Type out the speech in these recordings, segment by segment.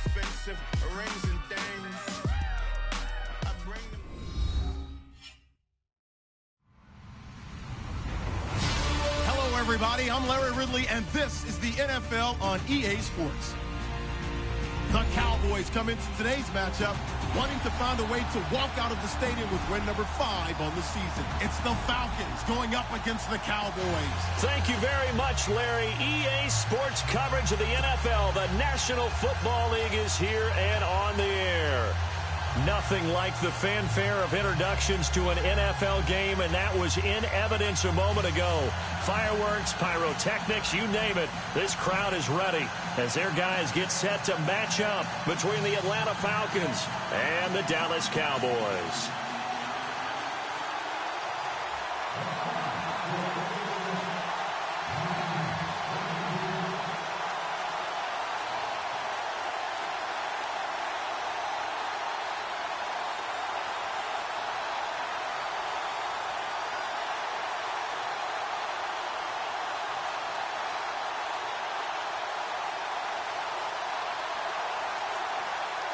expensive rings and things. I bring them. Hello, everybody. I'm Larry Ridley, and this is the NFL on EA Sports. The Cowboys come into today's matchup wanting to find a way to walk out of the stadium with win number 5 on the season. It's the Falcons going up against the Cowboys. Thank you very much, Larry. EA Sports coverage of the NFL. The National Football League is here and on the air. Nothing like the fanfare of introductions to an NFL game, and that was in evidence a moment ago. Fireworks, pyrotechnics, you name it. This crowd is ready as their guys get set to match up between the Atlanta Falcons and the Dallas Cowboys.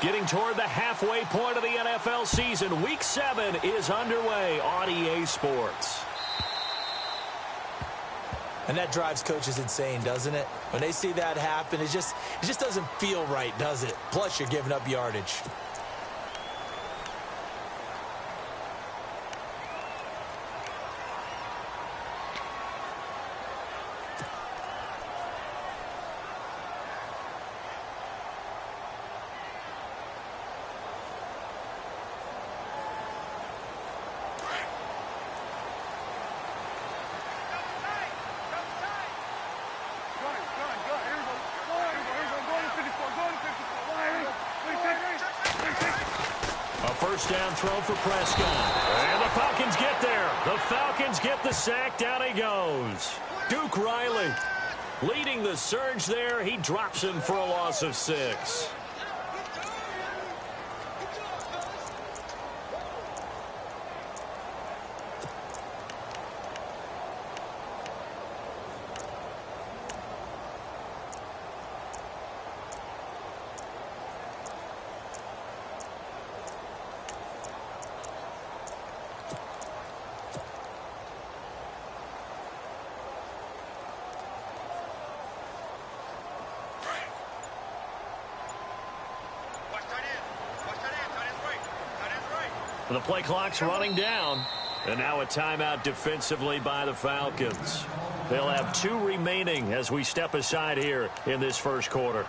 Getting toward the halfway point of the NFL season, Week 7 is underway on EA Sports. And that drives coaches insane, doesn't it? When they see that happen, it just doesn't feel right, does it? Plus, you're giving up yardage. First down throw for Prescott. And the Falcons get there. The Falcons get the sack. Down he goes. Duke Riley leading the surge there. He drops him for a loss of 6. The play clock's running down. And now a timeout defensively by the Falcons. They'll have 2 remaining as we step aside here in this first quarter.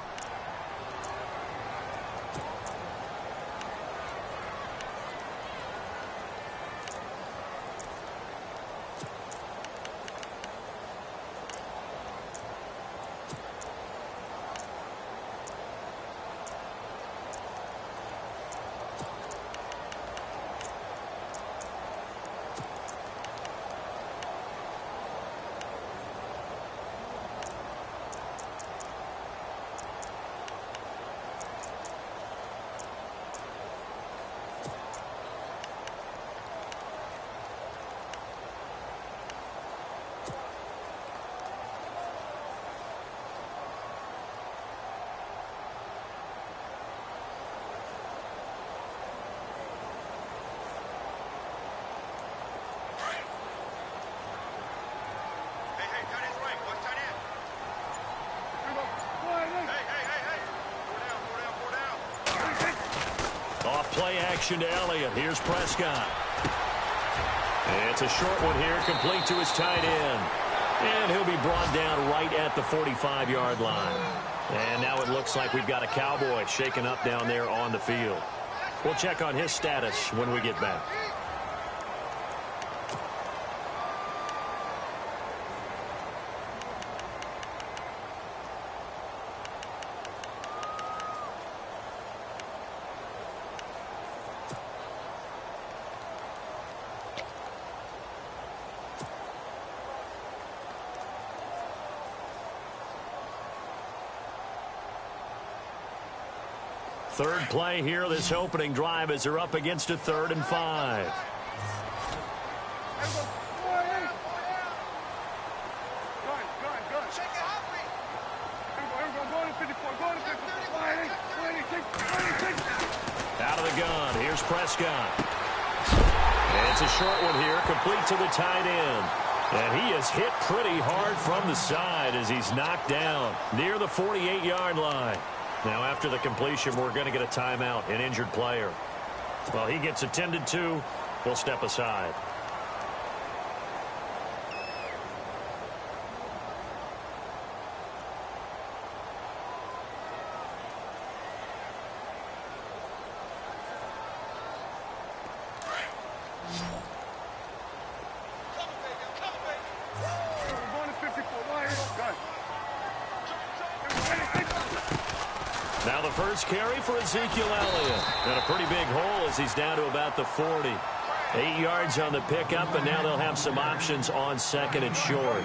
Play action to Elliott. Here's Prescott. And it's a short one here, complete to his tight end. And he'll be brought down right at the 45-yard line. And now it looks like we've got a Cowboy shaken up down there on the field. We'll check on his status when we get back. Third play here, this opening drive, as they're up against a 3rd and 5. gun. Here's Prescott. And it's a short one here, complete to the tight end. And he is hit pretty hard from the side as he's knocked down near the 48-yard line. Now, after the completion, we're going to get a timeout, an injured player. Well, he gets attended to. We'll step aside. Now the first carry for Ezekiel Elliott. And a pretty big hole as he's down to about the 40. 8 yards on the pickup, and now they'll have some options on second and short.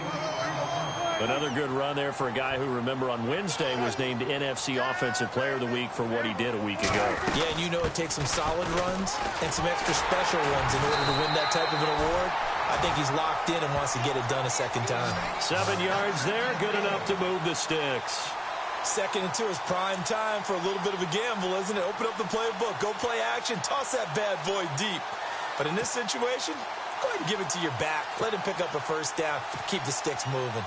Another good run there for a guy who, remember, on Wednesday was named NFC Offensive Player of the Week for what he did a week ago. Yeah, and you know it takes some solid runs and some extra special ones in order to win that type of an award. I think he's locked in and wants to get it done a second time. 7 yards there, good enough to move the sticks. 2nd and 2 is prime time for a little bit of a gamble, isn't it? Open up the playbook, go play action, toss that bad boy deep. But in this situation, go ahead and give it to your back. Let him pick up a first down, keep the sticks moving.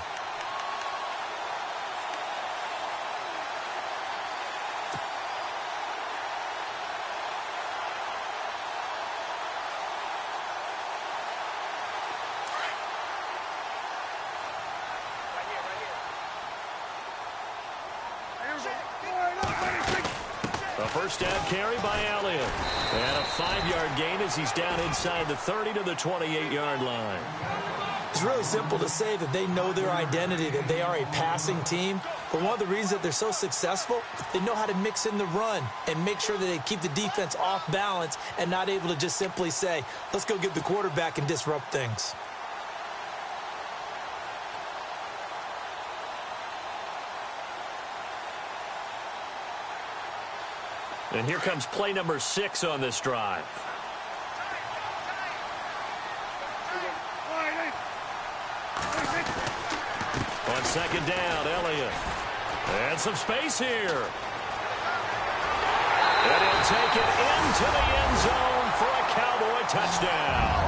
First down carry by Elliott. And a 5-yard gain as he's down inside the 30 to the 28-yard line. It's really simple to say that they know their identity, that they are a passing team. But one of the reasons that they're so successful, they know how to mix in the run and make sure that they keep the defense off balance and not able to just simply say, let's go get the quarterback and disrupt things. And here comes play number 6 on this drive. On second down, Elliott. And some space here. And he'll take it into the end zone for a Cowboy touchdown.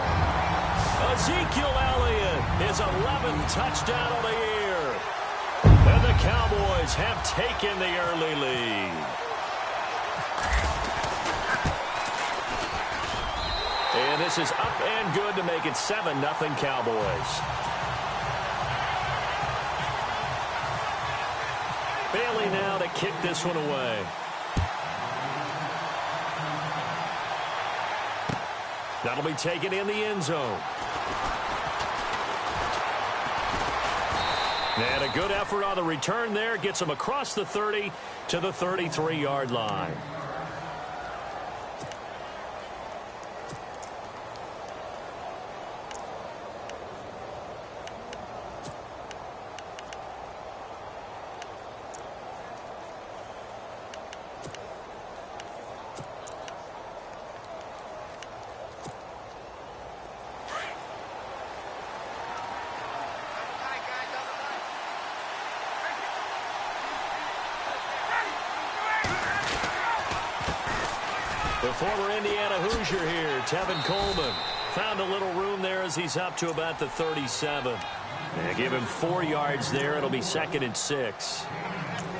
Ezekiel Elliott, his 11th touchdown of the year. And the Cowboys have taken the early lead. And this is up and good to make it 7-0 Cowboys. Bailey now to kick this one away. That'll be taken in the end zone. And a good effort on the return there. Gets him across the 30 to the 33-yard line. The former Indiana Hoosier here, Tevin Coleman. Found a little room there as he's up to about the 37. And give him 4 yards there. It'll be 2nd and 6.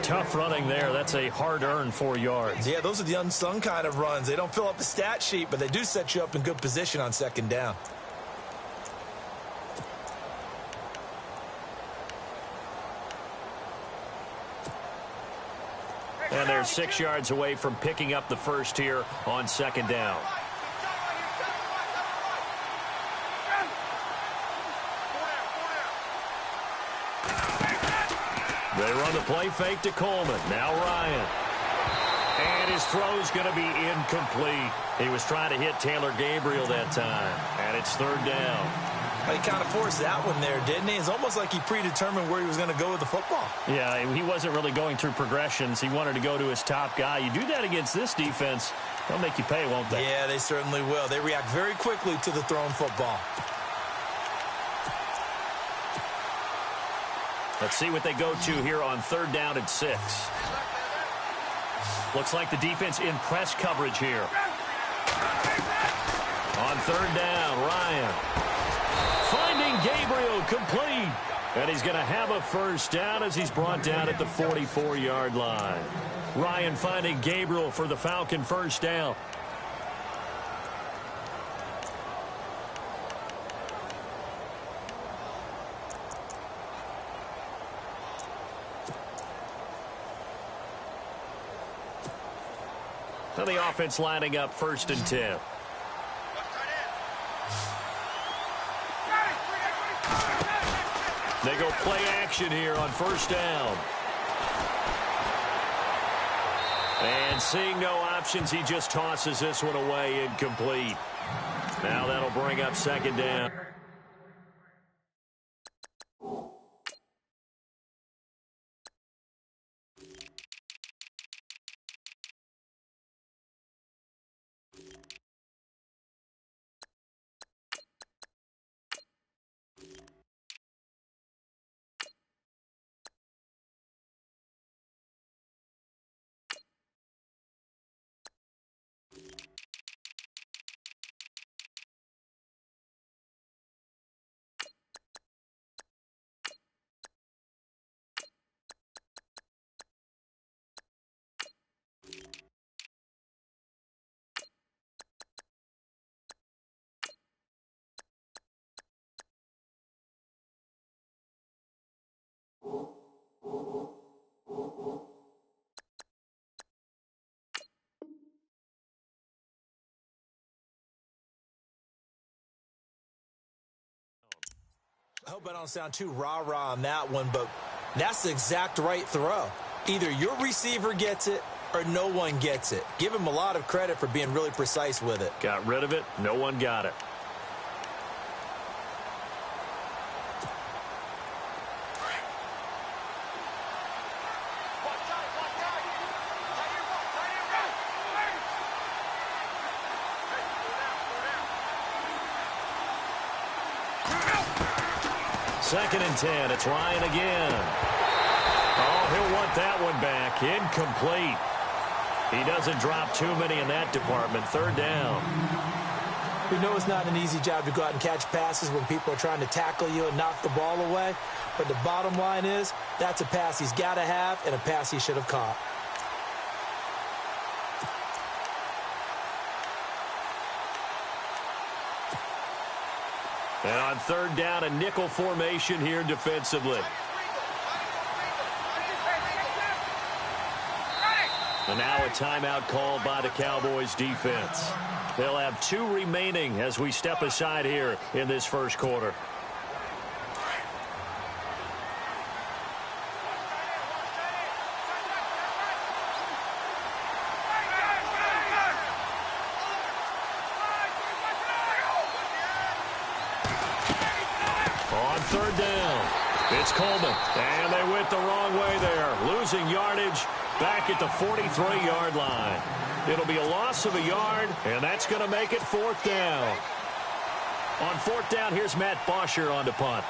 Tough running there. That's a hard-earned 4 yards. Yeah, those are the unsung kind of runs. They don't fill up the stat sheet, but they do set you up in good position on second down. And they're 6 yards away from picking up the first here on second down. They run the play fake to Coleman. Now Ryan. And his throw's going to be incomplete. He was trying to hit Taylor Gabriel that time. And it's 3rd down. He kind of forced that one there, didn't he? It's almost like he predetermined where he was going to go with the football. Yeah, he wasn't really going through progressions. He wanted to go to his top guy. You do that against this defense, they'll make you pay, won't they? Yeah, they certainly will. They react very quickly to the thrown football. Let's see what they go to here on 3rd down and 6. Looks like the defense in press coverage here. third down. Ryan finding Gabriel, complete. And he's going to have a first down as he's brought down at the 44-yard line. Ryan finding Gabriel for the Falcon first down. So the offense lining up 1st and 10. They go play action here on 1st down. And seeing no options, he just tosses this one away, incomplete. Now that'll bring up 2nd down. I hope I don't sound too rah-rah on that one, but that's the exact right throw. Either your receiver gets it or no one gets it. Give him a lot of credit for being really precise with it. Got rid of it. No one got it. Second and 10. It's Ryan again. Oh, he'll want that one back. Incomplete. He doesn't drop too many in that department. 3rd down. We know it's not an easy job to go out and catch passes when people are trying to tackle you and knock the ball away. But the bottom line is, that's a pass he's got to have and a pass he should have caught. And on 3rd down, a nickel formation here defensively. And now a timeout called by the Cowboys defense. They'll have 2 remaining as we step aside here in this 1st quarter. On 3rd down, it's Coleman, and they went the wrong way there, losing yardage back at the 43-yard line. It'll be a loss of a yard, and that's going to make it 4th down. On 4th down, here's Matt Bosher on to punt.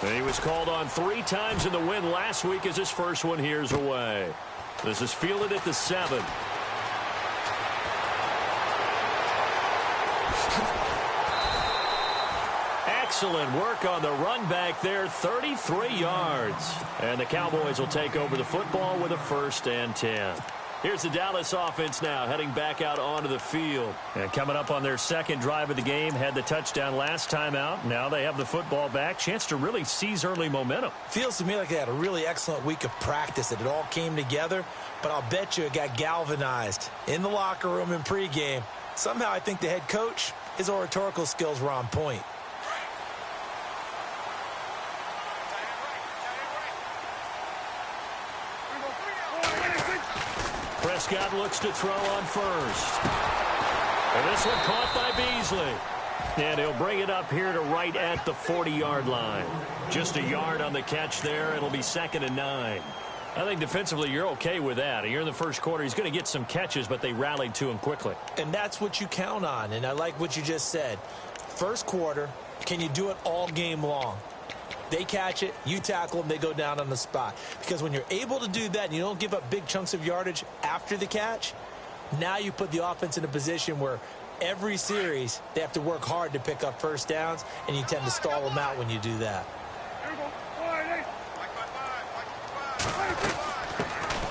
And he was called on 3 times in the win last week as his first one here's away. This is fielded at the 7. Excellent work on the run back there, 33 yards. And the Cowboys will take over the football with a 1st and 10. Here's the Dallas offense now heading back out onto the field. And coming up on their 2nd drive of the game, had the touchdown last time out. Now they have the football back. Chance to really seize early momentum. Feels to me like they had a really excellent week of practice, that it all came together. But I'll bet you it got galvanized in the locker room in pregame. Somehow I think the head coach, his oratorical skills were on point. Prescott looks to throw on 1st. And this one caught by Beasley. And he'll bring it up here to right at the 40-yard line. Just a yard on the catch there. It'll be 2nd and 9. I think defensively you're okay with that. You're in the 1st quarter. He's going to get some catches, but they rallied to him quickly. And that's what you count on. And I like what you just said. 1st quarter, can you do it all game long? They catch it, you tackle them, they go down on the spot. Because when you're able to do that and you don't give up big chunks of yardage after the catch, now you put the offense in a position where every series they have to work hard to pick up first downs, and you tend to stall them out when you do that.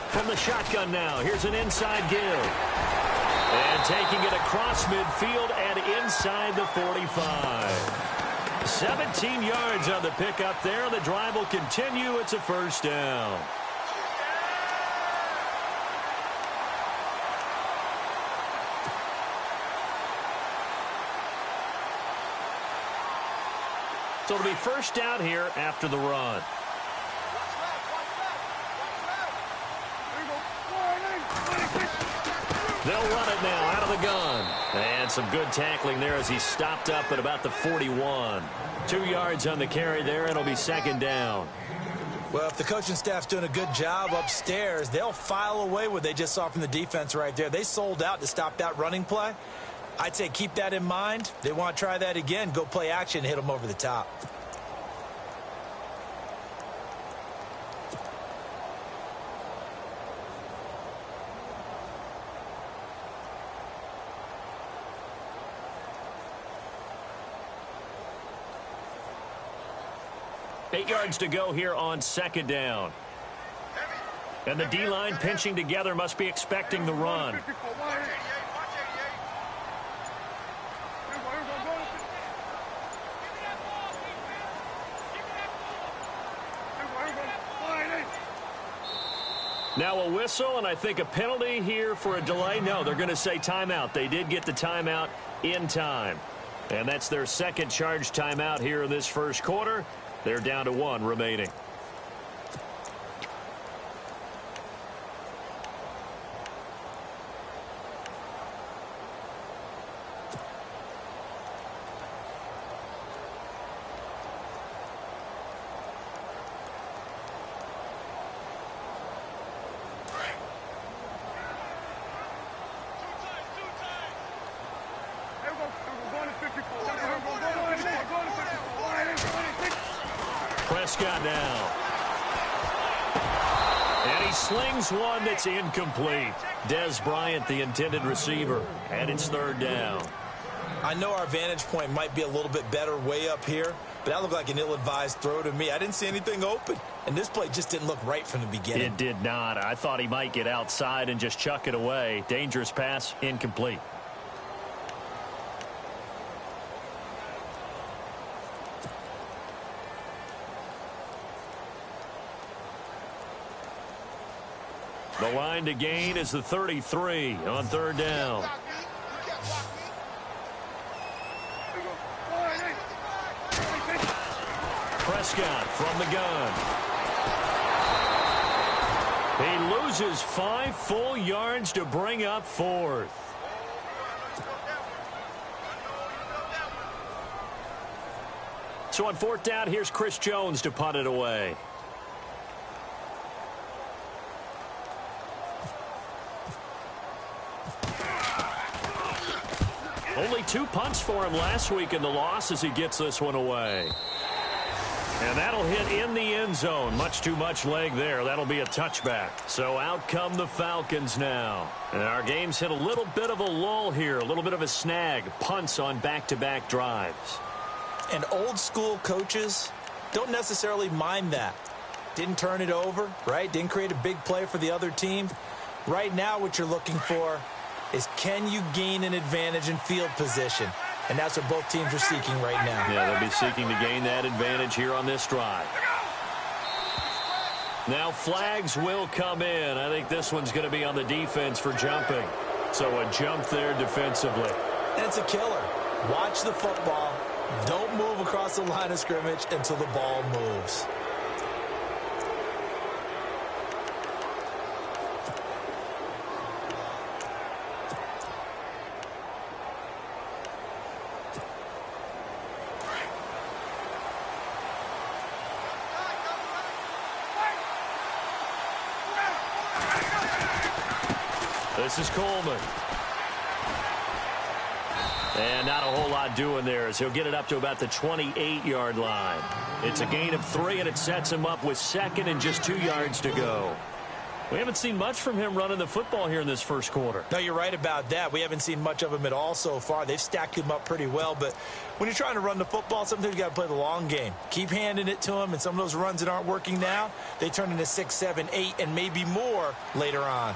From the shotgun now, here's an inside give. And taking it across midfield and inside the 45. 17 yards on the pickup there. The drive will continue. It's a first down. So it'll be first down here after the run. They'll run it now out of the gun. And some good tackling there as he stopped up at about the 41. 2 yards on the carry there, and it'll be second down. Well, if the coaching staff's doing a good job upstairs, they'll file away what they just saw from the defense right there. They sold out to stop that running play. I'd say keep that in mind. They want to try that again. Go play action, hit them over the top. Eight yards to go here on second down. And the D-line pinching together must be expecting the run. Now a whistle, and I think a penalty here for a delay. No, they're going to say timeout. They did get the timeout in time. And that's their second charge timeout here in this first quarter. They're down to one remaining. Prescott now. And he slings one that's incomplete. Des Bryant, the intended receiver, and it's third down. I know our vantage point might be a little bit better way up here, but that looked like an ill-advised throw to me. I didn't see anything open, and this play just didn't look right from the beginning. It did not. I thought he might get outside and just chuck it away. Dangerous pass, incomplete. The line to gain is the 33 on third down. Prescott from the gun. He loses 5 full yards to bring up fourth. So on fourth down, here's Chris Jones to punt it away. Only 2 punts for him last week in the loss as he gets this one away. And that'll hit in the end zone. Much too much leg there. That'll be a touchback. So out come the Falcons now. And our game's hit a little bit of a lull here. A little bit of a snag. Punts on back-to-back drives. And old school coaches don't necessarily mind that. Didn't turn it over, right? Didn't create a big play for the other team. Right now what you're looking for is can you gain an advantage in field position? And that's what both teams are seeking right now. Yeah, they'll be seeking to gain that advantage here on this drive. Now flags will come in. I think this one's going to be on the defense for jumping. So a jump there defensively. And it's a killer. Watch the football. Don't move across the line of scrimmage until the ball moves. This is Coleman. And not a whole lot doing there as he'll get it up to about the 28-yard line. It's a gain of 3, and it sets him up with second and just 2 yards to go. We haven't seen much from him running the football here in this first quarter. No, you're right about that. We haven't seen much of him at all so far. They've stacked him up pretty well, but when you're trying to run the football, sometimes you got to play the long game. Keep handing it to him, and some of those runs that aren't working now, they turn into 6, 7, 8, and maybe more later on.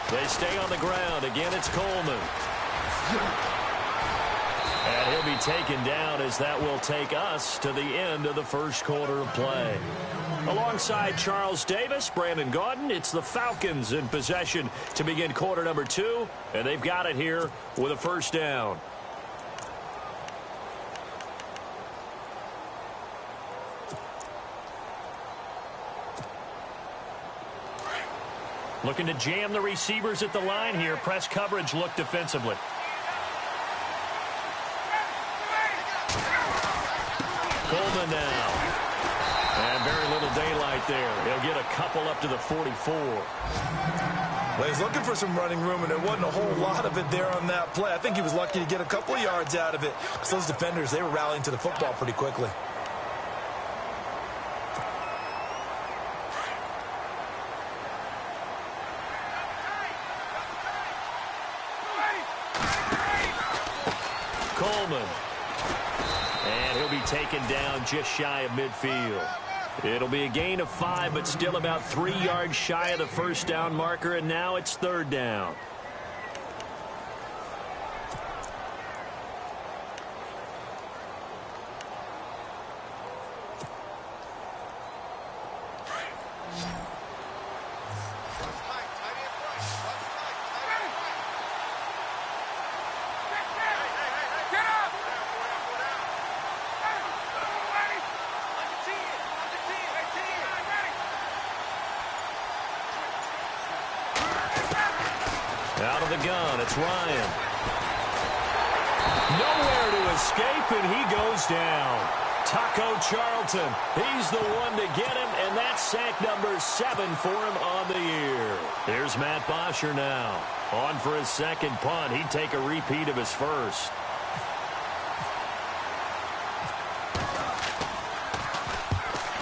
They stay on the ground. Again, it's Coleman. And he'll be taken down as that will take us to the end of the first quarter of play. Alongside Charles Davis, Brandon Gaudin, it's the Falcons in possession to begin quarter number 2, and they've got it here with a first down. Looking to jam the receivers at the line here. Press coverage look defensively. Coleman now. And very little daylight there. He'll get a couple up to the 44. Well, he's looking for some running room, and there wasn't a whole lot of it there on that play. I think he was lucky to get a couple of yards out of it. Because those defenders, they were rallying to the football pretty quickly. Coleman. And he'll be taken down just shy of midfield. It'll be a gain of 5, but still about 3 yards shy of the first down marker, and now it's third down. Out of the gun, it's Ryan. Nowhere to escape, and he goes down. Taco Charlton, he's the one to get him, and that's sack number 7 for him on the year. Here's Matt Bosher now. On for his second punt. He'd take a repeat of his first.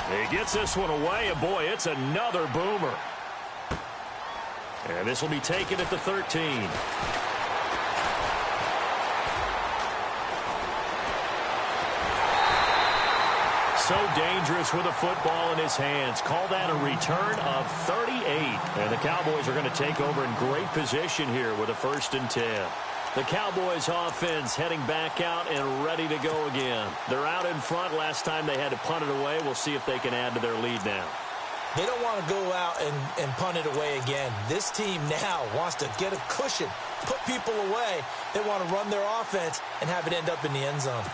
He gets this one away, and boy, it's another boomer. And this will be taken at the 13. So dangerous with a football in his hands. Call that a return of 38. And the Cowboys are going to take over in great position here with a 1st and 10. The Cowboys offense heading back out and ready to go again. They're out in front. Last time they had to punt it away. We'll see if they can add to their lead now. They don't want to go out and punt it away again. This team now wants to get a cushion, put people away. They want to run their offense and have it end up in the end zone.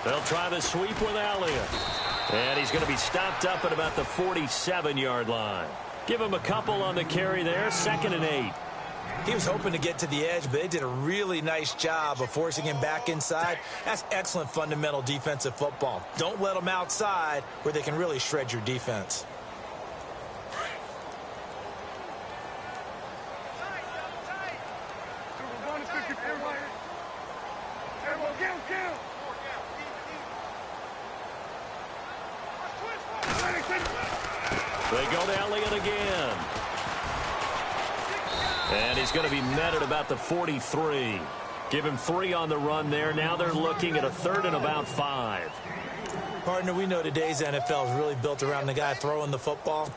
They'll try the sweep with Elliott. And he's going to be stopped up at about the 47-yard line. Give him a couple on the carry there. 2nd and 8. He was hoping to get to the edge, but they did a really nice job of forcing him back inside. That's excellent fundamental defensive football. Don't let them outside where they can really shred your defense. They go to Elliott again. And he's going to be met at about the 43. Give him 3 on the run there. Now they're looking at a 3rd and about 5. Partner, we know today's NFL is really built around the guy throwing the football.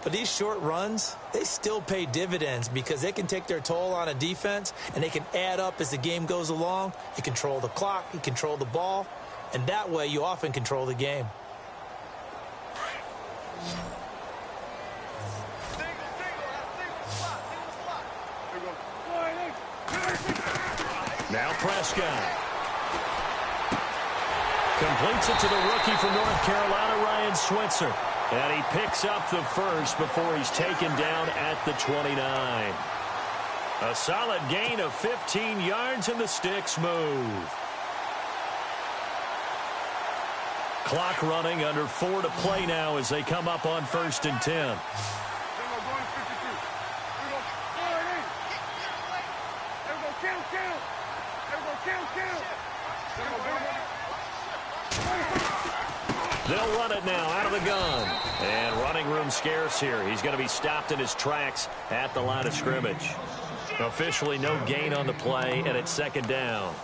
But these short runs, they still pay dividends because they can take their toll on a defense, and they can add up as the game goes along. You control the clock, you control the ball, and that way you often control the game. Now Prescott. Completes it to the rookie from North Carolina, Ryan Switzer. And he picks up the first before he's taken down at the 29. A solid gain of 15 yards, and the sticks move. Clock running, under 4 to play now as they come up on 1st and 10. They'll run it now out of the gun. And running room scarce here. He's going to be stopped in his tracks at the line of scrimmage. Officially no gain on the play, and it's 2nd down.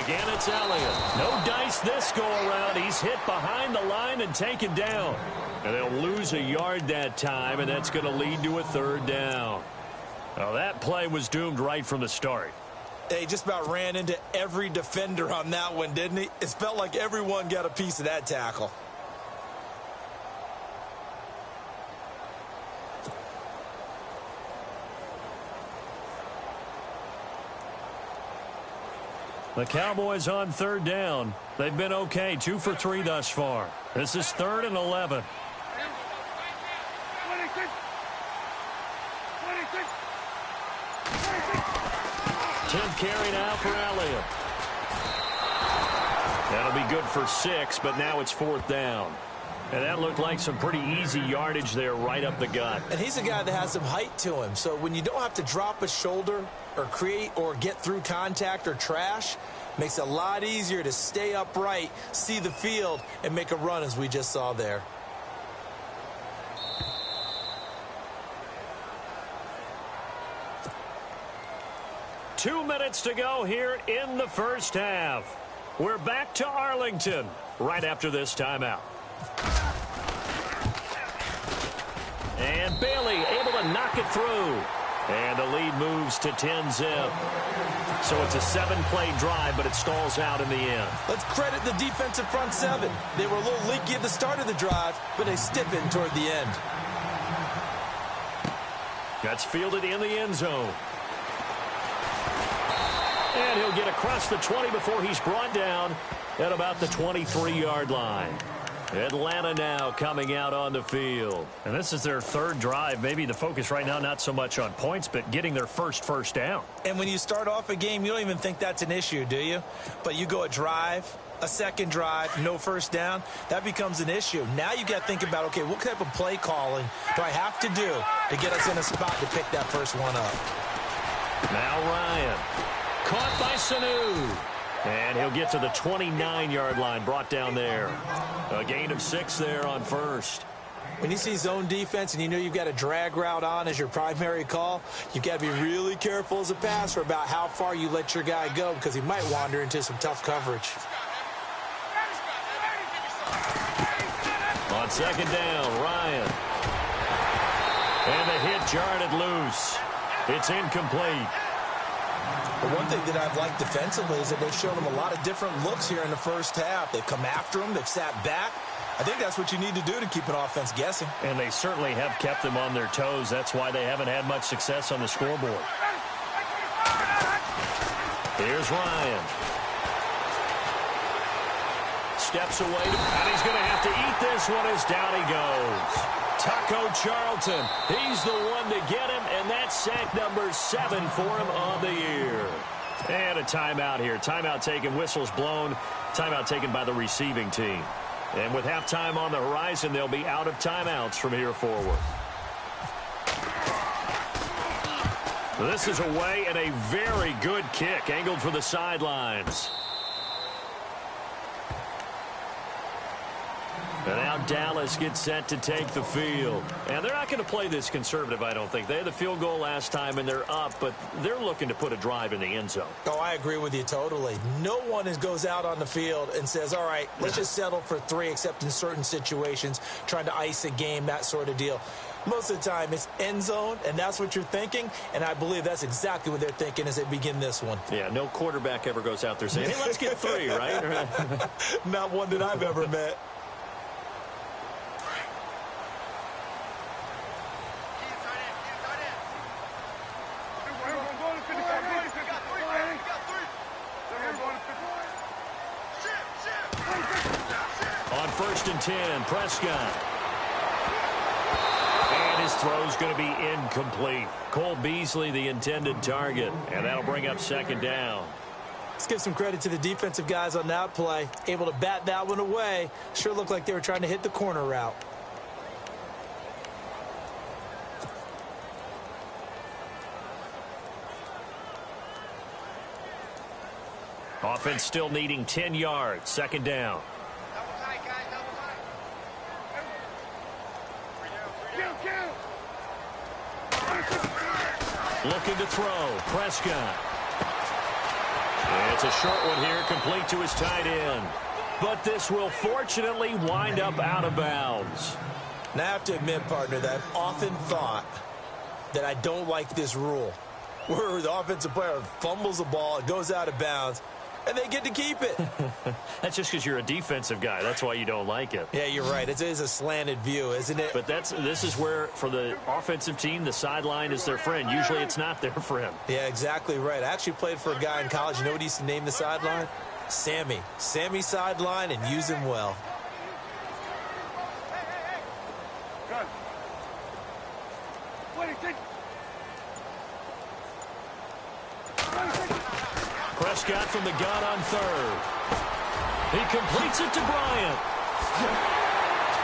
Again, it's Elliott. No dice this go-around. He's hit behind the line and taken down. And they'll lose a yard that time, and that's going to lead to a 3rd down. Now, that play was doomed right from the start. He just about ran into every defender on that one, didn't he? It felt like everyone got a piece of that tackle. The Cowboys on 3rd down. They've been okay, 2 for 3 thus far. This is 3rd and 11. Tenth carry now for Elliott. That'll be good for 6, but now it's 4th down. And that looked like some pretty easy yardage there right up the gut. And he's a guy that has some height to him. So when you don't have to drop a shoulder or create or get through contact or trash, makes it a lot easier to stay upright, see the field, and make a run as we just saw there. Two minutes to go here in the first half. We're back to Arlington right after this timeout. And Bailey able to knock it through. And the lead moves to 10-zip. So it's a 7-play drive, but it stalls out in the end. Let's credit the defensive front 7. They were a little leaky at the start of the drive, but they stiffened toward the end. That's fielded in the end zone. And he'll get across the 20 before he's brought down at about the 23-yard line. Atlanta now coming out on the field. And this is their 3rd drive. Maybe the focus right now not so much on points, but getting their first down. And when you start off a game, you don't even think that's an issue, do you? But you go a drive, a 2nd drive, no 1st down, that becomes an issue. Now you got to think about, okay, what type of play calling do I have to do to get us in a spot to pick that first one up? Now Ryan. Caught by Sanu. And he'll get to the 29-yard line, brought down there. A gain of 6 there on 1st. When you see zone defense and you know you've got a drag route on as your primary call, you've got to be really careful as a passer about how far you let your guy go because he might wander into some tough coverage. On 2nd down, Ryan. And the hit jarred it loose. It's incomplete. But one thing that I've liked defensively is that they've shown them a lot of different looks here in the first half. They've come after them. They've sat back. I think that's what you need to do to keep an offense guessing. And they certainly have kept them on their toes. That's why they haven't had much success on the scoreboard. Here's Ryan. Steps away, and he's going to have to eat this one as down he goes. Taco Charlton, he's the one to get him, and that's sack number 7 for him on the year. And a timeout here. Timeout taken, whistles blown. Timeout taken by the receiving team. And with halftime on the horizon, they'll be out of timeouts from here forward. This is away and a very good kick, angled for the sidelines. And now Dallas gets set to take the field. And they're not going to play this conservative, I don't think. They had the field goal last time, and they're up, but they're looking to put a drive in the end zone. Oh, I agree with you totally. No one goes out on the field and says, all right, let's just settle for 3, except in certain situations, trying to ice a game, that sort of deal. Most of the time, it's end zone, and that's what you're thinking, and I believe that's exactly what they're thinking as they begin this one. Yeah, no quarterback ever goes out there saying, hey, let's get 3, right? Not one that I've ever met. On 1st and 10, Prescott. And his throw's going to be incomplete. Cole Beasley, the intended target, and that'll bring up 2nd down. Let's give some credit to the defensive guys on that play. Able to bat that one away. Sure looked like they were trying to hit the corner route. Offense still needing 10 yards. 2nd down. Looking to throw. Prescott. It's a short one here, complete to his tight end. But this will fortunately wind up out of bounds. Now, I have to admit, partner, that I've often thought that I don't like this rule, where the offensive player fumbles the ball, it goes out of bounds, and they get to keep it. That's just because you're a defensive guy. That's why you don't like it. Yeah, you're right. It is a slanted view, isn't it? But this is where, for the offensive team, the sideline is their friend. Usually it's not their friend. Yeah, exactly right. I actually played for a guy in college. You know what he used to name the sideline? Sammy. Sammy sideline, and use him well. Prescott from the gun on 3rd. He completes it to Bryant.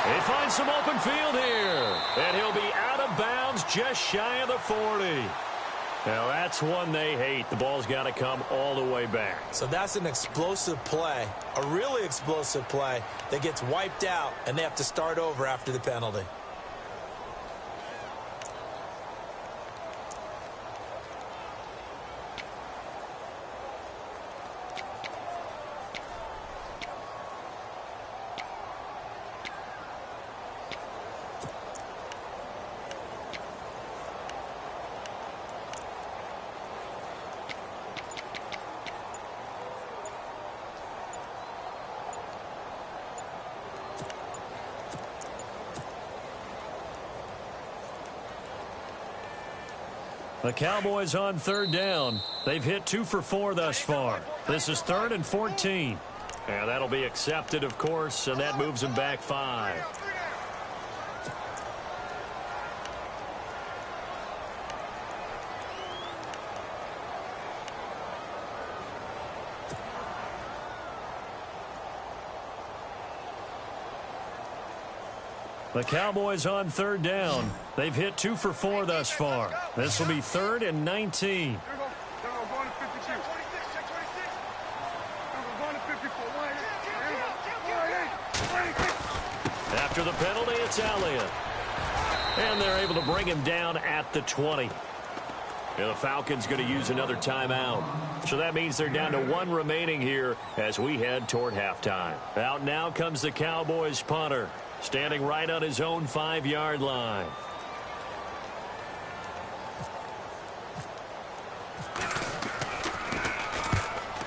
He finds some open field here. And he'll be out of bounds just shy of the 40. Now, that's one they hate. The ball's got to come all the way back. So that's an explosive play, a really explosive play that gets wiped out, and they have to start over after the penalty. The Cowboys on 3rd down. They've hit 2 for 4 thus far. This is 3rd and 14. And that'll be accepted, of course, and that moves them back 5. The Cowboys on 3rd down. They've hit 2 for 4 thus far. This will be 3rd and 19. After the penalty, it's Elliott. And they're able to bring him down at the 20. And the Falcons going to use another timeout. So that means they're down to 1 remaining here as we head toward halftime. Out now comes the Cowboys punter, standing right on his own 5-yard line.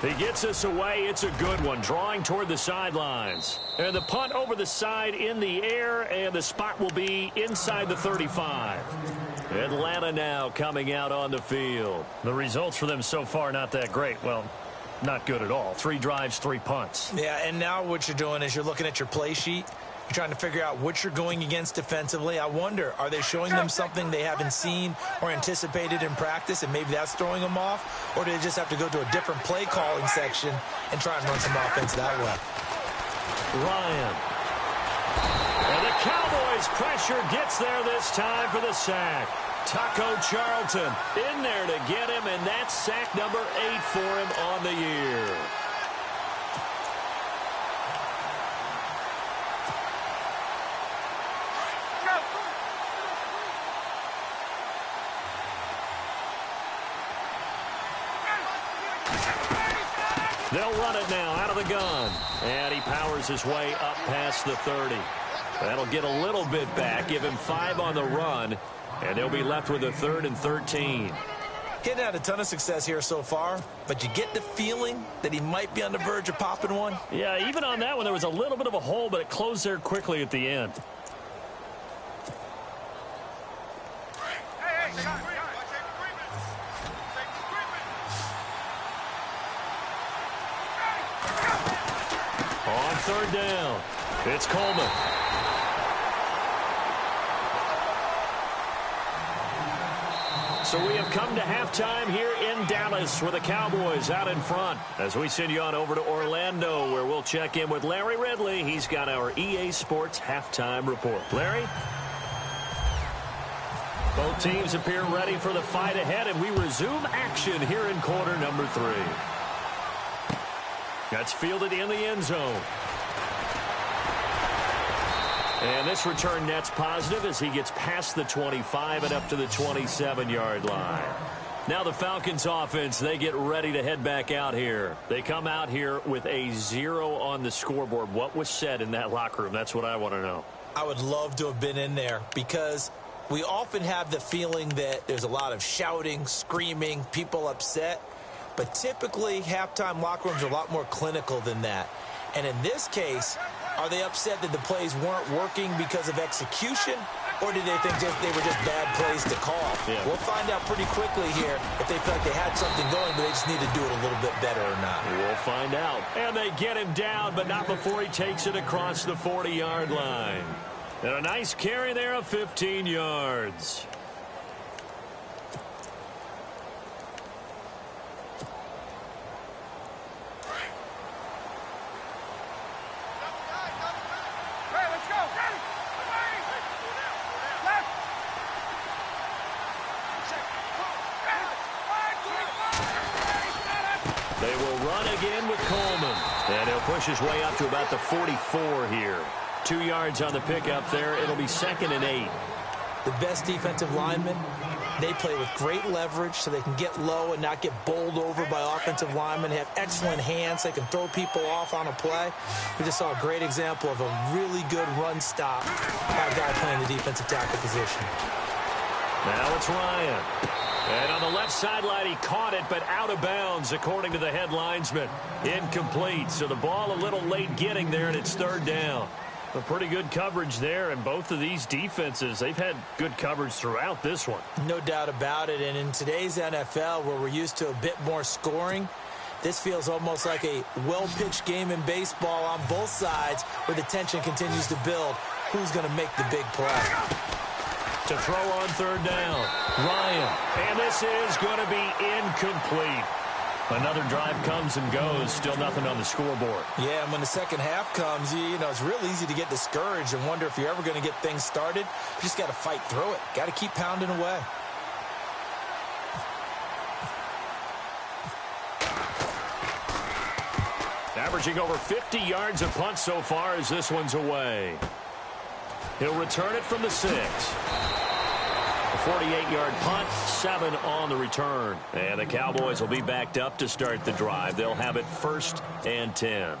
He gets us away. It's a good one, drawing toward the sidelines. And the punt over the side in the air, and the spot will be inside the 35. Atlanta now coming out on the field. The results for them so far not that great. Well, not good at all. 3 drives, 3 punts. Yeah, and now what you're doing is you're looking at your play sheet. You're trying to figure out what you're going against defensively. I wonder, are they showing them something they haven't seen or anticipated in practice, and maybe that's throwing them off? Or do they just have to go to a different play calling section and try and run some offense that way? Ryan. And the Cowboys pressure gets there this time for the sack. Taco Charlton in there to get him, and that's sack number 8 for him on the year. They'll run it now out of the gun. And he powers his way up past the 30. That'll get a little bit back, give him 5 on the run, and they'll be left with a 3rd and 13. He hadn't had a ton of success here so far, but you get the feeling that he might be on the verge of popping one. Yeah, even on that one, there was a little bit of a hole, but it closed there quickly at the end. On 3rd down, it's Coleman. So we have come to halftime here in Dallas with the Cowboys out in front as we send you on over to Orlando where we'll check in with Larry Ridley. He's got our EA Sports halftime report. Larry? Both teams appear ready for the fight ahead, and we resume action here in quarter number 3. That's fielded in the end zone. And this return net's positive as he gets past the 25 and up to the 27-yard line. Now the Falcons offense, they get ready to head back out here. They come out here with a 0 on the scoreboard. What was said in that locker room? That's what I want to know. I would love to have been in there because we often have the feeling that there's a lot of shouting, screaming, people upset. But typically, halftime locker rooms are a lot more clinical than that. And in this case, are they upset that the plays weren't working because of execution, or did they think they were just bad plays to call? Yeah. We'll find out pretty quickly here if they feel like they had something going, but they just need to do it a little bit better or not. We'll find out. And they get him down, but not before he takes it across the 40-yard line. And a nice carry there of 15 yards. They will run again with Coleman. And he'll push his way up to about the 44 here. 2 yards on the pickup there. It'll be 2nd and 8. The best defensive linemen, they play with great leverage so they can get low and not get bowled over by offensive linemen. They have excellent hands. They can throw people off on a play. We just saw a great example of a really good run stop by a guy playing the defensive tackle position. Now it's Ryan. And on the left sideline, he caught it, but out of bounds, according to the head linesman. Incomplete. So the ball a little late getting there, and it's 3rd down. A pretty good coverage there, and both of these defenses, they've had good coverage throughout this one. No doubt about it. And in today's NFL, where we're used to a bit more scoring, this feels almost like a well-pitched game in baseball on both sides where the tension continues to build. Who's going to make the big play? To throw on 3rd down, Ryan. And this is going to be incomplete. Another drive comes and goes. Still nothing on the scoreboard. Yeah, and when the second half comes, you know, it's real easy to get discouraged and wonder if you're ever going to get things started. You just got to fight through it. Got to keep pounding away. Averaging over 50 yards a punt so far as this one's away. He'll return it from the 6. A 48-yard punt, 7 on the return. And the Cowboys will be backed up to start the drive. They'll have it 1st and 10.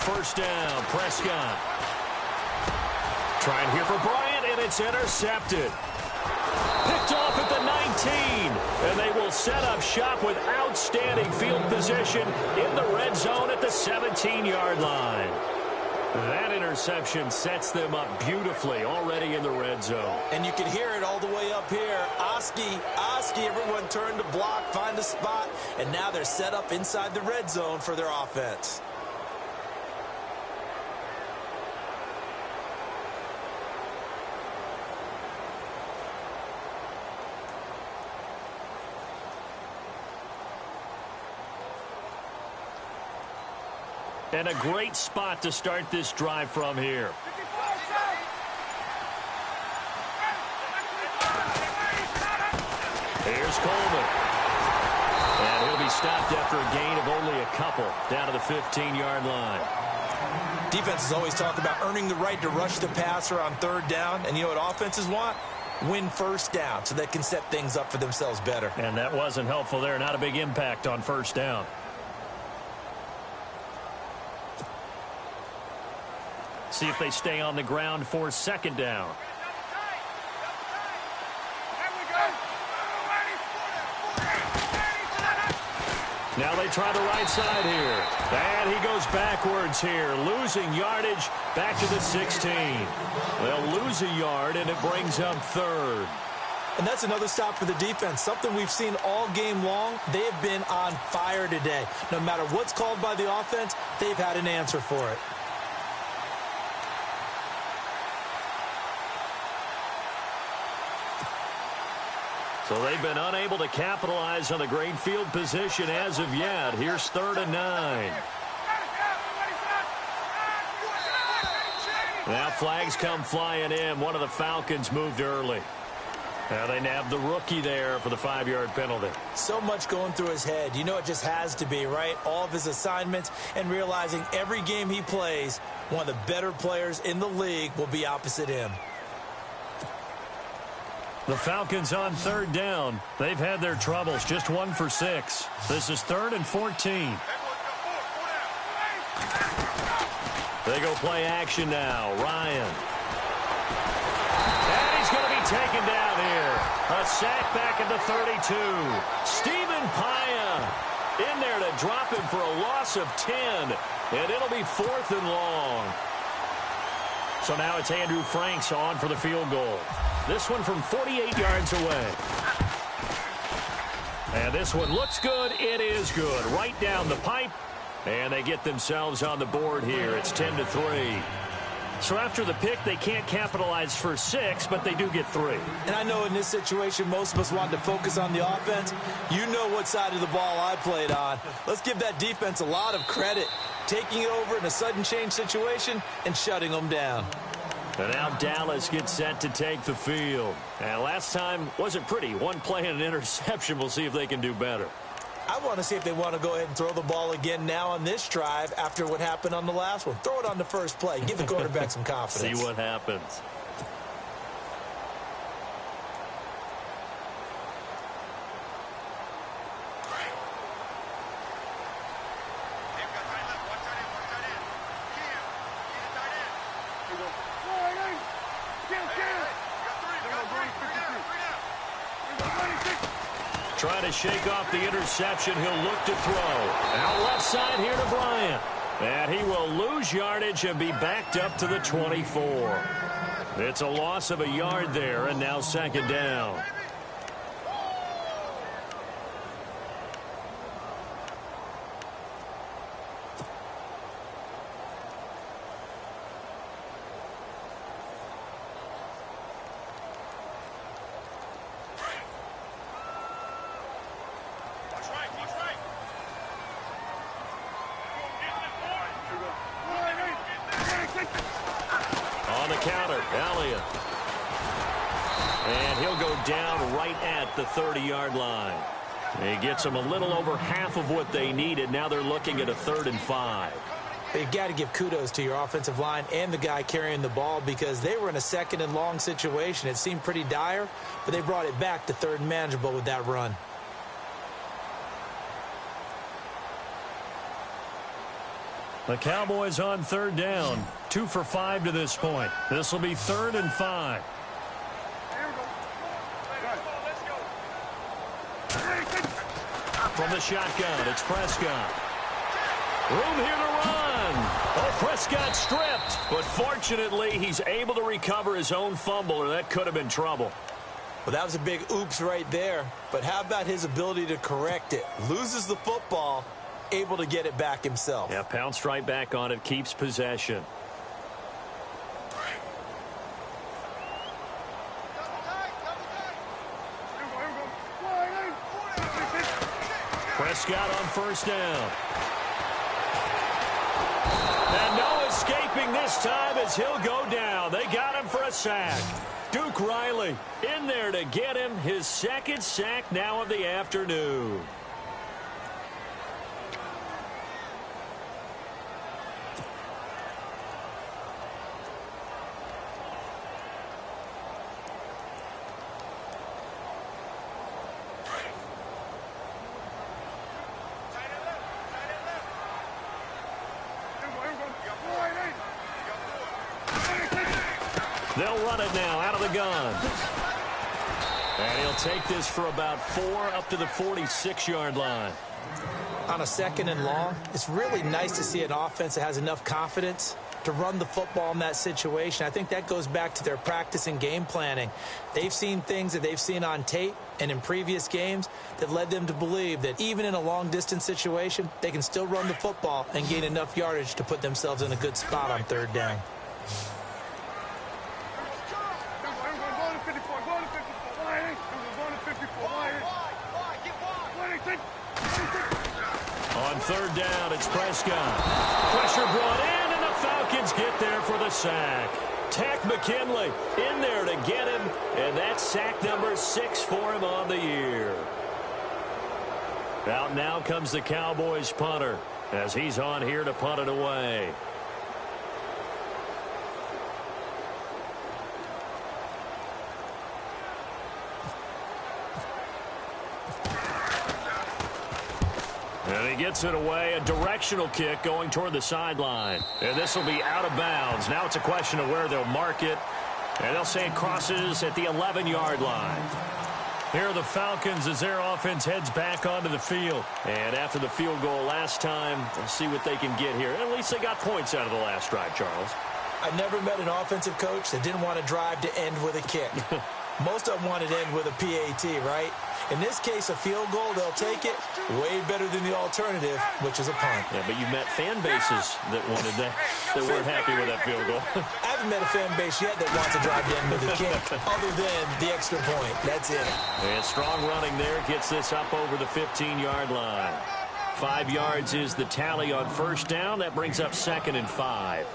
First down, Prescott. Trying here for Bryant, and it's intercepted. Picked off at the 19, and they will set up shop with outstanding field position in the red zone at the 17-yard line. That interception sets them up beautifully already in the red zone. And you can hear it all the way up here. Oski, everyone turned to block, find a spot, and now they're set up inside the red zone for their offense. And a great spot to start this drive from here. Here's Coleman. And he'll be stopped after a gain of only a couple down to the 15-yard line. Defenses always talk about earning the right to rush the passer on third down. And you know what offenses want? Win first down so they can set things up for themselves better. And that wasn't helpful there. Not a big impact on first down. See if they stay on the ground for second down. Now they try the right side here. And he goes backwards here, losing yardage back to the 16. They'll lose a yard, and it brings up third. And that's another stop for the defense, something we've seen all game long. They have been on fire today. No matter what's called by the offense, they've had an answer for it. So they've been unable to capitalize on the great field position as of yet. Here's 3rd and 9. Now flags come flying in. One of the Falcons moved early. Now they nabbed the rookie there for the 5-yard penalty. So much going through his head. You know it just has to be, right? All of his assignments and realizing every game he plays, one of the better players in the league will be opposite him. The Falcons on 3rd down. They've had their troubles. Just 1 for 6. This is 3rd and 14. They go play action now. Ryan. And he's going to be taken down here. A sack back at the 32. Stephen Paya in there to drop him for a loss of 10. And it'll be 4th and long. So now it's Andrew Franks on for the field goal. This one from 48 yards away. And this one looks good. It is good. Right down the pipe. And they get themselves on the board here. It's 10-3. So after the pick, they can't capitalize for 6, but they do get 3. And I know in this situation, most of us wanted to focus on the offense. You know what side of the ball I played on. Let's give that defense a lot of credit. Taking it over in a sudden change situation and shutting them down. And now Dallas gets set to take the field. And last time wasn't pretty. One play and an interception. We'll see if they can do better. I want to see if they want to go ahead and throw the ball again now on this drive after what happened on the last one. Throw it on the first play. Give the quarterback some confidence. See what happens. Trying to shake off the interception. He'll look to throw. Now left side here to Bryant. And he will lose yardage and be backed up to the 24. It's a loss of a yard there, and now 2nd down. Counter, Elliott. And he'll go down right at the 30-yard line. He gets them a little over half of what they needed. Now they're looking at a 3rd and 5. You've got to give kudos to your offensive line and the guy carrying the ball because they were in a 2nd and long situation. It seemed pretty dire, but they brought it back to 3rd and manageable with that run. The Cowboys on 3rd down. 2 for 5 to this point. This will be 3rd and 5. From the shotgun, it's Prescott. Room here to run. Oh, Prescott stripped. But fortunately, he's able to recover his own fumble, or that could have been trouble. Well, that was a big oops right there. But how about his ability to correct it? Loses the football, able to get it back himself. Yeah, pounced right back on it, keeps possession. Prescott on 1st down. And no escaping this time as he'll go down. They got him for a sack. Duke Riley in there to get him his 2nd sack now of the afternoon. They'll run it now out of the gun. And he'll take this for about 4 up to the 46-yard line. On a 2nd and long, it's really nice to see an offense that has enough confidence to run the football in that situation. I think that goes back to their practice and game planning. They've seen things that they've seen on tape and in previous games that led them to believe that even in a long-distance situation, they can still run the football and gain enough yardage to put themselves in a good spot on 3rd down. On 3rd down, it's Prescott. Pressure brought in, and the Falcons get there for the sack. Tech McKinley in there to get him, and that's sack number 6 for him on the year. Out now comes the Cowboys punter as he's on here to punt it away. And he gets it away, a directional kick going toward the sideline. And this will be out of bounds. Now it's a question of where they'll mark it. And they'll say it crosses at the 11-yard line. Here are the Falcons as their offense heads back onto the field. And after the field goal last time, we'll see what they can get here. At least they got points out of the last drive, Charles. I never met an offensive coach that didn't want to drive to end with a kick. Most of them want to end with a PAT, right? In this case, a field goal, they'll take it. Way better than the alternative, which is a punt. Yeah, but you met fan bases that wanted that, that weren't happy with that field goal. I haven't met a fan base yet that wants to drive to end with a kick, other than the extra point. That's it. And strong running there gets this up over the 15-yard line. 5 yards is the tally on 1st down. That brings up 2nd and 5.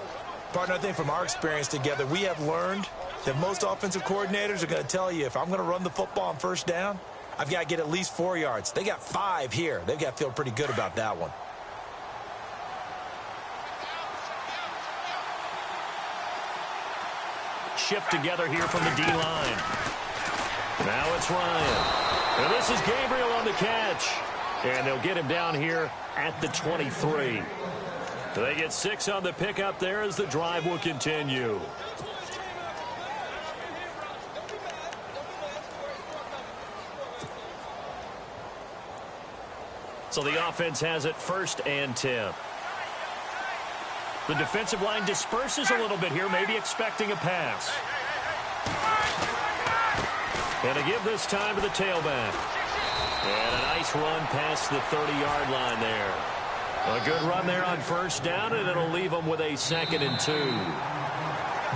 Partner, I think from our experience together, we have learned that most offensive coordinators are going to tell you, if I'm going to run the football on 1st down, I've got to get at least 4 yards. They got 5 here. They've got to feel pretty good about that one. Shift together here from the D-line. Now it's Ryan. And this is Gabriel on the catch. And they'll get him down here at the 23. They get 6 on the pickup there as the drive will continue. So the offense has it 1st and 10. The defensive line disperses a little bit here, maybe expecting a pass. And to give this time to the tailback. And a nice run past the 30-yard line there. A good run there on 1st down, and it'll leave them with a 2nd and 2.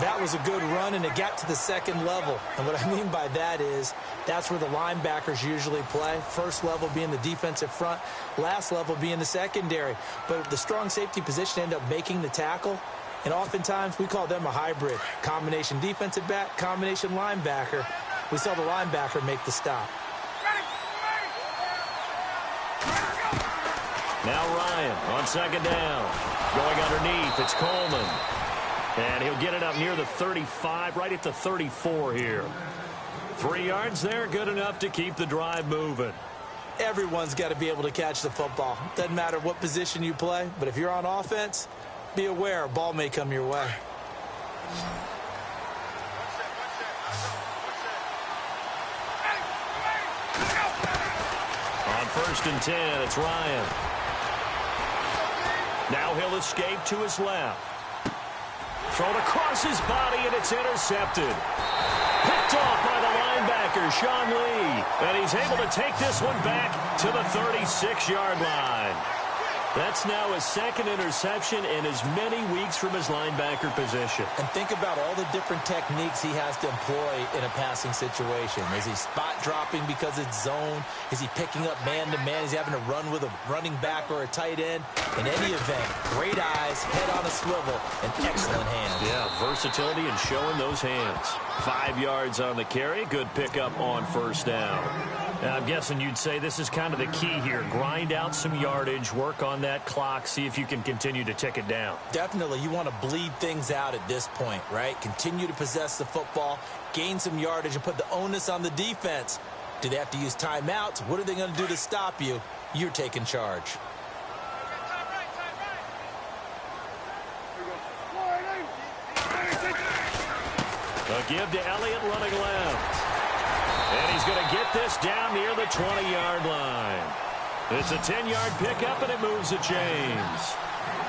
That was a good run, and it got to the 2nd level. And what I mean by that is that's where the linebackers usually play. 1st level being the defensive front, last level being the secondary. But the strong safety position ended up making the tackle, and oftentimes we call them a hybrid. Combination defensive back, combination linebacker. We saw the linebacker make the stop. Now Ryan on 2nd down. Going underneath, it's Coleman. And he'll get it up near the 35, right at the 34 here. 3 yards there, good enough to keep the drive moving. Everyone's got to be able to catch the football. Doesn't matter what position you play, but if you're on offense, be aware a ball may come your way. On 1st and 10, it's Ryan. Now he'll escape to his left. Thrown across his body, and it's intercepted. Picked off by the linebacker, Sean Lee. And he's able to take this one back to the 36-yard line. That's now his 2nd interception in as many weeks from his linebacker position. And think about all the different techniques he has to employ in a passing situation. Is he spot dropping because it's zone? Is he picking up man-to-man? Is he having to run with a running back or a tight end? In any event, great eyes, head on a swivel, and excellent hands. Yeah, versatility and showing those hands. 5 yards on the carry. Good pickup on 1st down. And I'm guessing you'd say this is kind of the key here. Grind out some yardage, work on that clock, see if you can continue to tick it down. Definitely. You want to bleed things out at this point, right? Continue to possess the football, gain some yardage, and put the onus on the defense. Do they have to use timeouts? What are they going to do to stop you? You're taking charge. A give to Elliott running left. And he's going to get this down near the 20-yard line. It's a 10-yard pickup, and it moves the chains.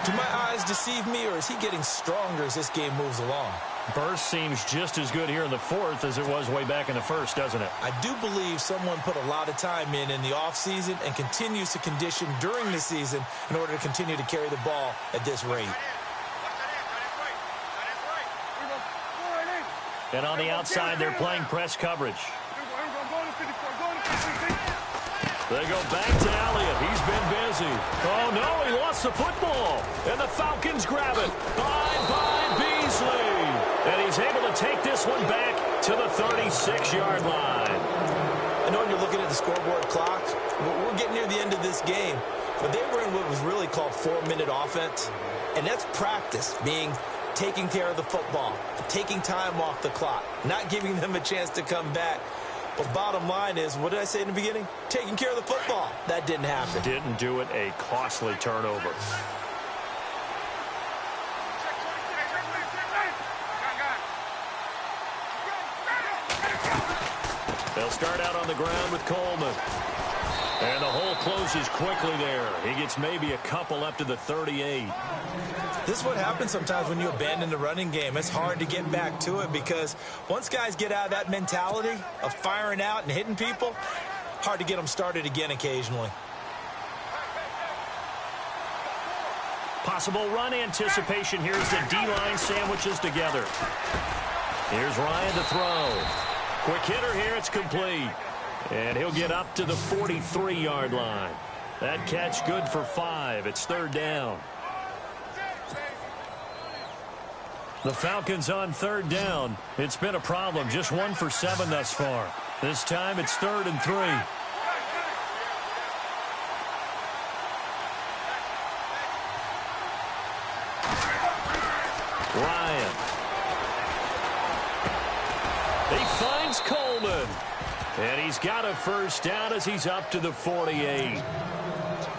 Do my eyes deceive me, or is he getting stronger as this game moves along? Burst seems just as good here in the fourth as it was way back in the first, doesn't it? I do believe someone put a lot of time in the offseason and continues to condition during the season in order to continue to carry the ball at this rate. And on the outside, they're playing press coverage. They go back to Elliott. He's been busy. Oh, no, he lost the football. And the Falcons grab it. By Beasley. And he's able to take this one back to the 36-yard line. I know when you're looking at the scoreboard clock, we're getting near the end of this game. But they were in what was really called 4-minute offense. And that's practice, being taking care of the football, taking time off the clock, not giving them a chance to come back. But bottom line is, what did I say in the beginning? Taking care of the football. That didn't happen. Didn't do it. A costly turnover. They'll start out on the ground with Coleman. And the hole closes quickly there. He gets maybe a couple up to the 38. This is what happens sometimes when you abandon the running game. It's hard to get back to it because once guys get out of that mentality of firing out and hitting people, hard to get them started again occasionally. Possible run anticipation. Here's the D-line sandwiches together. Here's Ryan to throw. Quick hitter here. It's complete. And he'll get up to the 43-yard line. That catch good for 5. It's third down. The Falcons on third down. It's been a problem. Just 1 for 7 thus far. This time it's 3rd and 3. Ryan. He finds Coleman. And he's got a first down as he's up to the 48.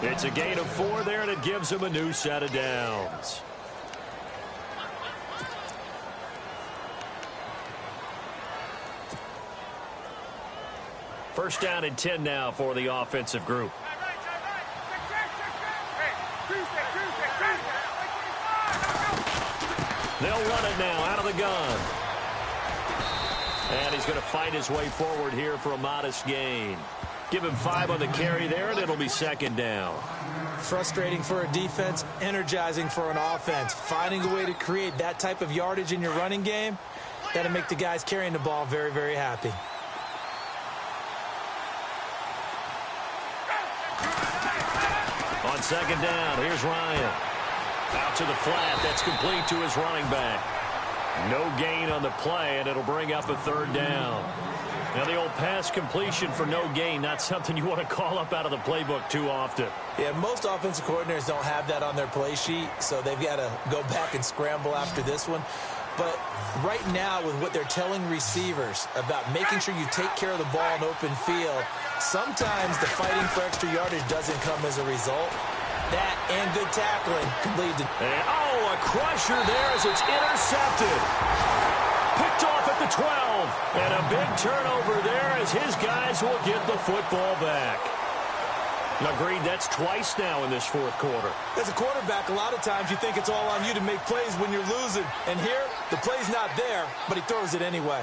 It's a gain of 4 there, and it gives him a new set of downs. First down and 10 now for the offensive group. They'll run it now out of the gun. And he's going to fight his way forward here for a modest gain. Give him 5 on the carry there, and it'll be second down. Frustrating for a defense, energizing for an offense. Finding a way to create that type of yardage in your running game, that'll make the guys carrying the ball very, very happy. On second down, here's Ryan. Out to the flat. That's complete to his running back. No gain on the play, and it'll bring up a third down. Now, the old pass completion for no gain, not something you want to call up out of the playbook too often. Yeah, most offensive coordinators don't have that on their play sheet, so they've got to go back and scramble after this one. But right now, with what they're telling receivers about making sure you take care of the ball in open field, sometimes the fighting for extra yardage doesn't come as a result. That and good tackling can lead to... And, a crusher there as it's intercepted. Picked off at the 12. And a big turnover there as his guys will get the football back. Agreed, that's twice now in this fourth quarter. As a quarterback, a lot of times you think it's all on you to make plays when you're losing. And here, the play's not there, but he throws it anyway.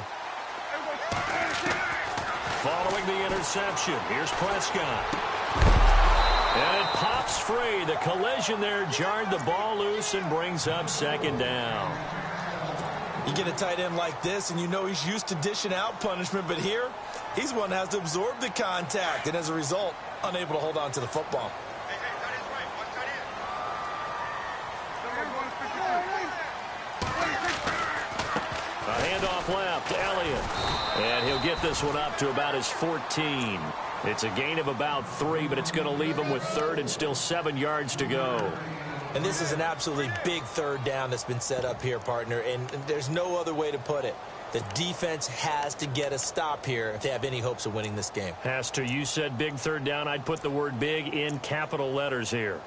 Following the interception, here's Prescott. And it pops free. The collision there jarred the ball loose and brings up second down. You get a tight end like this, and you know he's used to dishing out punishment, but here, he's one that has to absorb the contact, and as a result, unable to hold on to the football. A handoff left to Elliott. And he'll get this one up to about his 14. It's a gain of about 3, but it's going to leave him with 3rd and still 7 yards to go. And this is an absolutely big third down that's been set up here, partner, and there's no other way to put it. The defense has to get a stop here if they have any hopes of winning this game. Has to. You said big third down. I'd put the word big in capital letters here.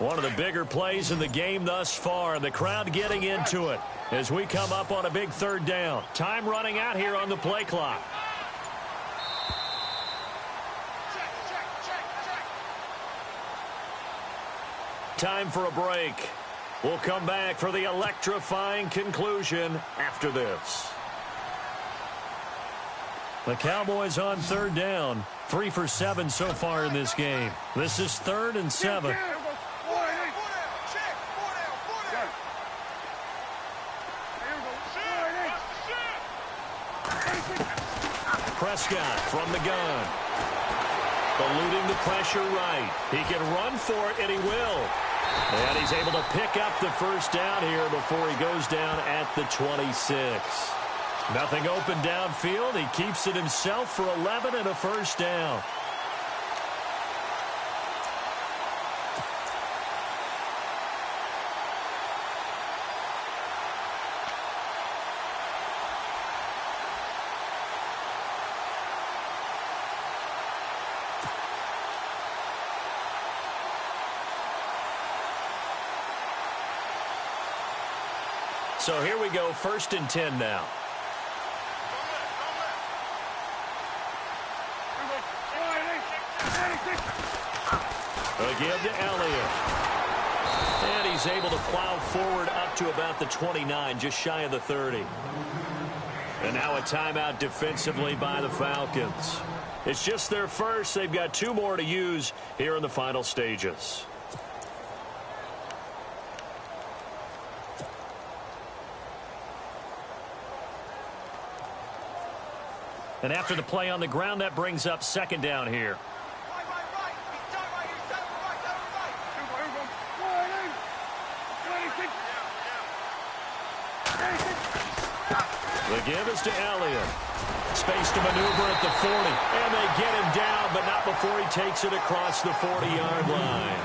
One of the bigger plays in the game thus far, and the crowd getting into it as we come up on a big third down. Time running out here on the play clock. Time for a break. We'll come back for the electrifying conclusion after this. The Cowboys on third down. 3 for 7 so far in this game. This is 3rd and 7. Prescott from the gun. Eluding the pressure right. He can run for it, and he will. And he's able to pick up the first down here before he goes down at the 26. Nothing open downfield. He keeps it himself for 11 and a first down. So here we go, 1st and 10 now. A give to Elliott. And he's able to plow forward up to about the 29, just shy of the 30. And now a timeout defensively by the Falcons. It's just their first. They've got 2 more to use here in the final stages. And after the play on the ground, that brings up 2nd down here. The give is to Elliott. Space to maneuver at the 40. And they get him down, but not before he takes it across the 40-yard line.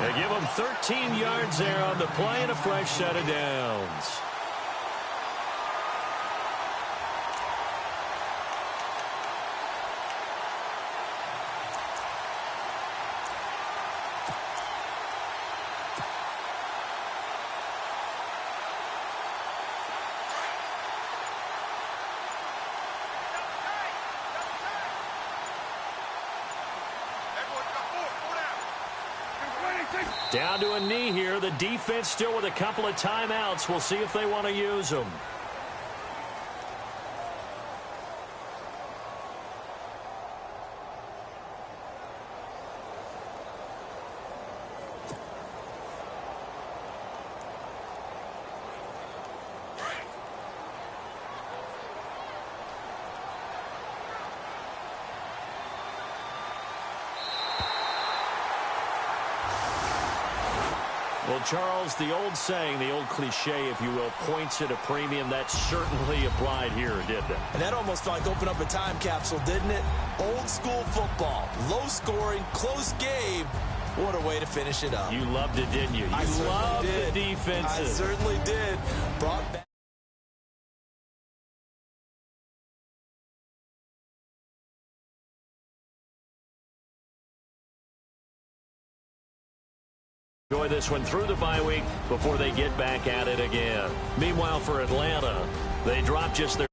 They give him 13 yards there on the play and a fresh set of downs. Down to a knee here. The defense still with a couple of timeouts. We'll see if they want to use them. Well, Charles, the old saying, the old cliche, if you will, points at a premium. That certainly applied here, didn't it? And that almost like opened up a time capsule, didn't it? Old school football, low scoring, close game. What a way to finish it up. You loved it, didn't you? You loved the defenses. I certainly did. Brought back. Enjoy this one through the bye week before they get back at it again. Meanwhile, for Atlanta, they dropped just their